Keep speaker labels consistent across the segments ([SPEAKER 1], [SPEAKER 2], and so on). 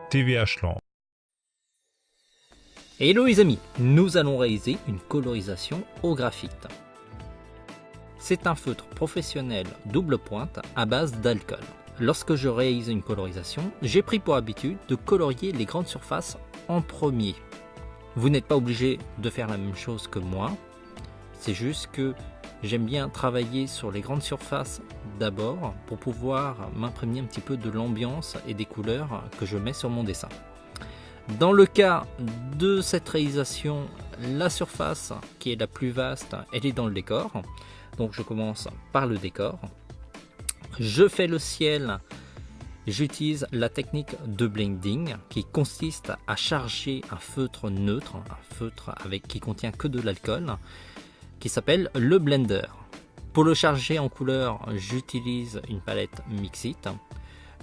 [SPEAKER 1] TVH Land.
[SPEAKER 2] Hello les amis, nous allons réaliser une colorisation au graphite. C'est un feutre professionnel double pointe à base d'alcool. Lorsque je réalise une colorisation, j'ai pris pour habitude de colorier les grandes surfaces en premier. Vous n'êtes pas obligé de faire la même chose que moi, c'est juste que j'aime bien travailler sur les grandes surfaces d'abord pour pouvoir m'imprégner un petit peu de l'ambiance et des couleurs que je mets sur mon dessin. Dans le cas de cette réalisation, la surface qui est la plus vaste, elle est dans le décor. Donc je commence par le décor. Je fais le ciel. J'utilise la technique de blending qui consiste à charger un feutre neutre, un feutre qui contient que de l'alcool, qui s'appelle le blender. Pour le charger en couleur, j'utilise une palette Mixit.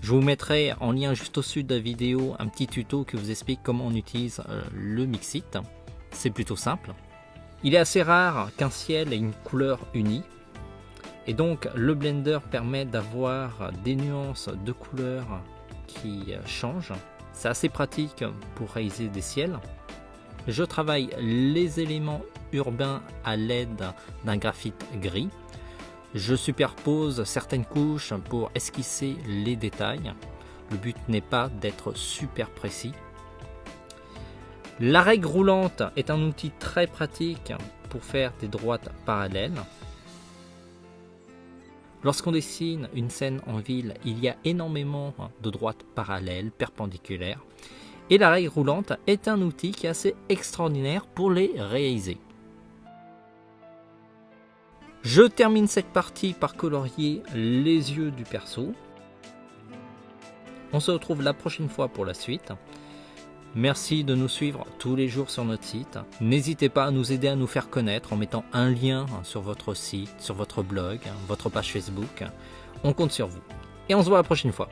[SPEAKER 2] Je vous mettrai en lien juste au-dessus de la vidéo un petit tuto qui vous explique comment on utilise le Mixit. C'est plutôt simple. Il est assez rare qu'un ciel ait une couleur unie. Et donc le blender permet d'avoir des nuances de couleurs qui changent. C'est assez pratique pour réaliser des ciels. Je travaille les éléments urbains à l'aide d'un graphite gris. Je superpose certaines couches pour esquisser les détails. Le but n'est pas d'être super précis. La règle roulante est un outil très pratique pour faire des droites parallèles. Lorsqu'on dessine une scène en ville, il y a énormément de droites parallèles, perpendiculaires. Et la règle roulante est un outil qui est assez extraordinaire pour les réaliser. Je termine cette partie par colorier les yeux du perso. On se retrouve la prochaine fois pour la suite. Merci de nous suivre tous les jours sur notre site. N'hésitez pas à nous aider à nous faire connaître en mettant un lien sur votre site, sur votre blog, votre page Facebook. On compte sur vous. Et on se voit la prochaine fois.